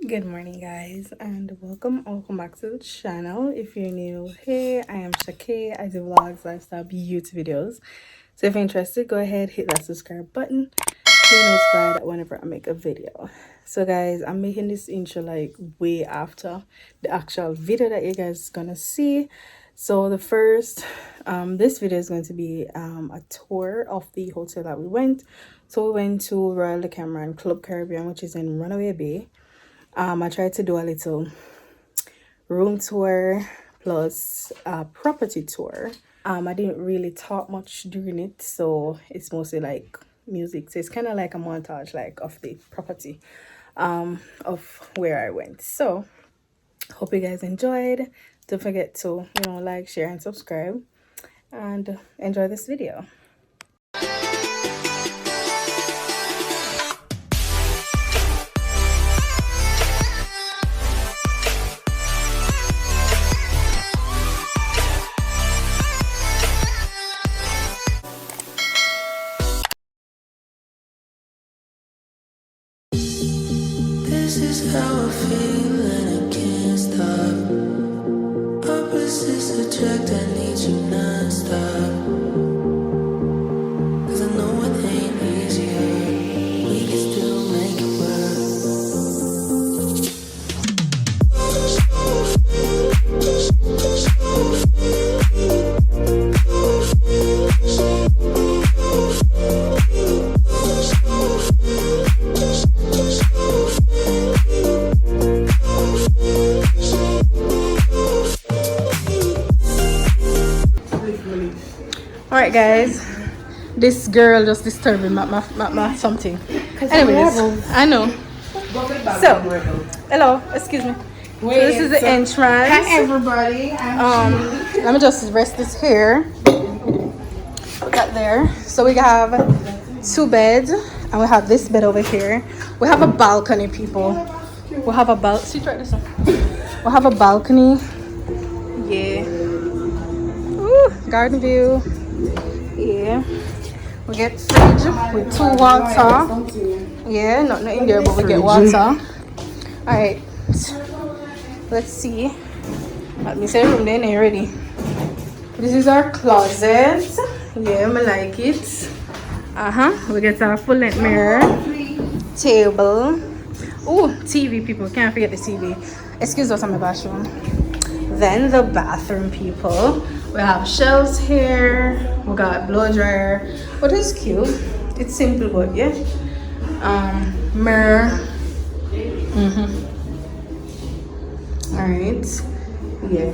Good morning, guys, and welcome back to the channel. If you're new, hey, I am Shake. I do vlogs, lifestyle, beauty videos. So if you're interested, go ahead, hit that subscribe button to be notified whenever I make a video. So guys, I'm making this intro like way after the actual video that you guys gonna see. So the first this video is going to be a tour of the hotel that we went. So we went to Royal Decameron Club Caribbean, which is in Runaway Bay. I tried to do a little room tour plus a property tour. I didn't really talk much during it, so it's mostly like music. So it's kind of like a montage like of the property of where I went. So hope you guys enjoyed. Don't forget to like, share, and subscribe, and enjoy this video. This is how I feel and I can't stop. Opposites attract, I need you non-stop. Cause I know it ain't easier. We can still make it Alright guys, this girl just disturbing my something. Anyways, I know. So, hello, excuse me. So this is the entrance. Hi everybody. Let me just rest this here. We got there. So we have 2 beds, and we have this bed over here. We have a balcony, people. We have a balcony. We have a balcony. Yeah. Ooh, garden view. Yeah, we get fridge with 2 water. Yeah, not in there, but we get water. All right, let's see. Let me say the room then ain't ready. This is our closet. Yeah, I like it. We get our full length mirror, table. Oh, TV, people, can't forget the TV. Excuse us on my bathroom. Then the bathroom, people. We have shelves here. We got blow dryer, but it's cute. It's simple, but yeah. Mirror. All right. Yeah.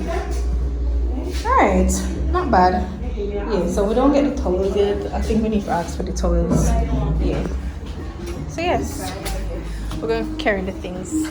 All right. Not bad. Yeah. So we don't get the towels yet. I think we need to ask for the towels. Yeah. So yes, we're gonna carry the things.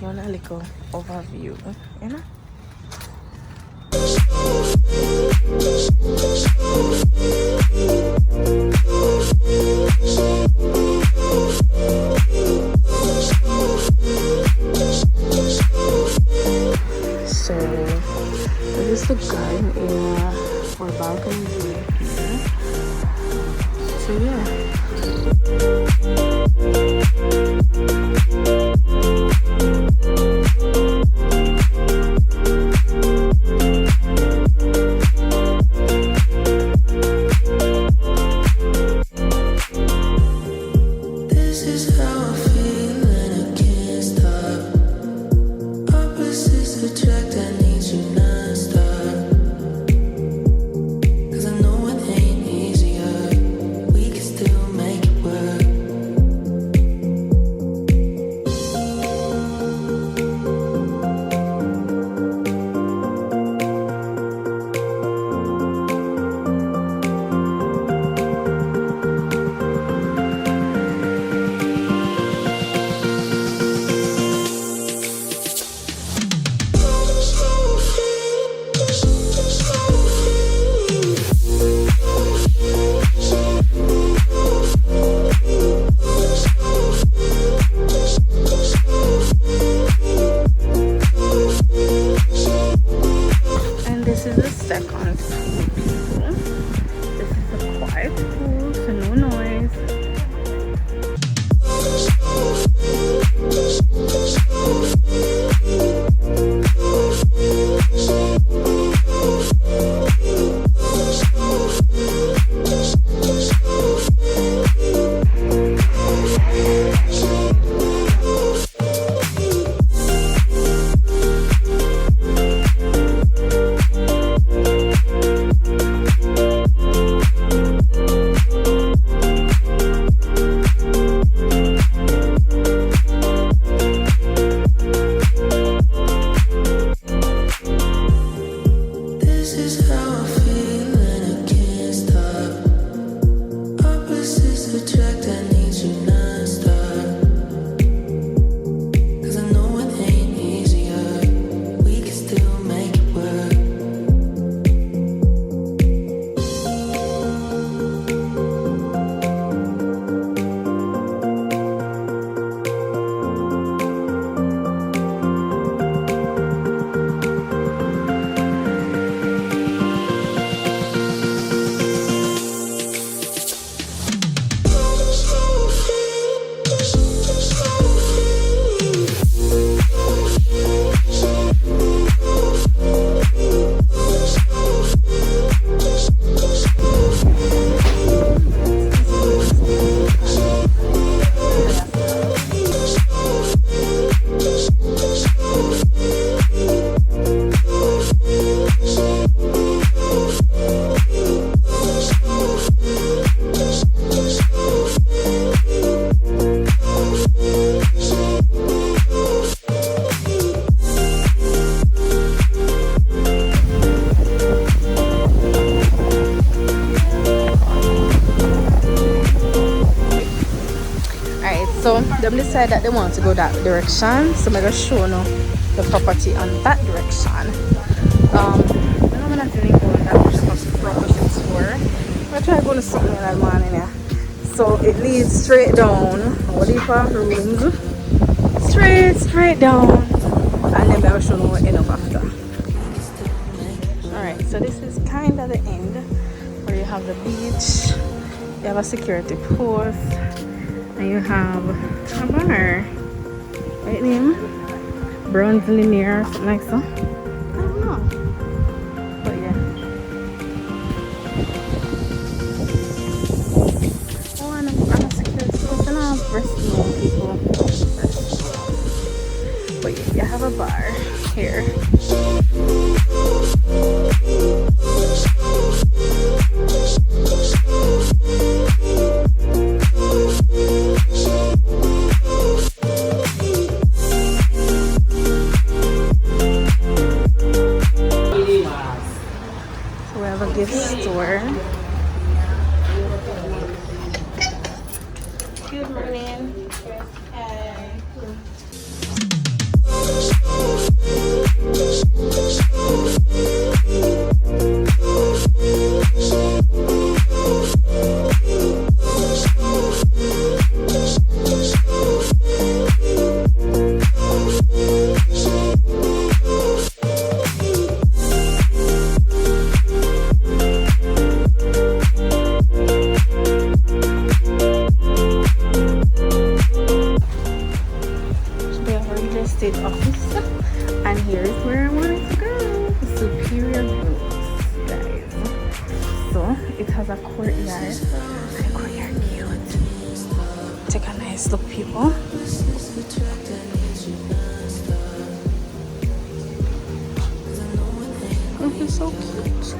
A little overview, you know. So this is the garden area or balcony area here. So yeah. This is how I feel and I can't stop. decided that they want to go that direction, so I'm gonna show you the property on that direction. I'm not really going that much property tour. I'm gonna try going to something in that morning, yeah. So it leads straight down. What do you call rooms? Straight down, and then I'll show you what end up after. Alright, so this is kind of the end where you have the beach, you have a security post, and you have a bar. Right name? Bronze Linear or something like so. I don't know. But yeah. Oh, and I'm a security post and I have resting people. But yeah, you have a bar here. So we have a gift store. Good morning. State office, and here's where I wanted to go. Superior Groups, guys. So it has a courtyard. The courtyard cute. Take a nice look, people. This is so cute.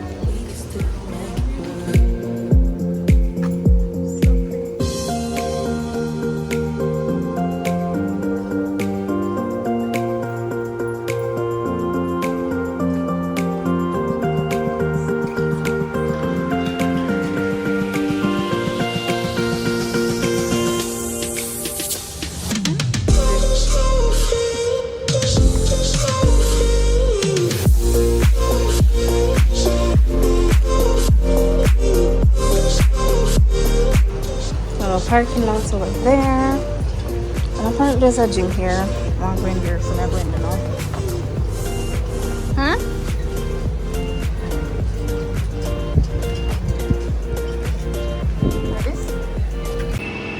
Parking lots over there, and apparently there's a gym here. I'm going there, so I'm going to know. Huh?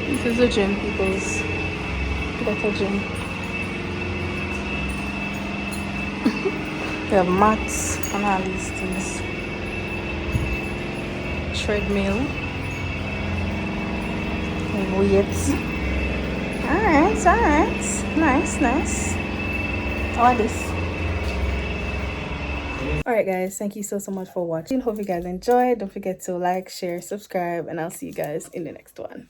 This is a gym, peoples. That's a gym. They have mats and all these things. Treadmill. Weights. Alright. Nice. I like this. Alright guys, thank you so much for watching. Hope you guys enjoyed. Don't forget to like, share, subscribe, and I'll see you guys in the next one.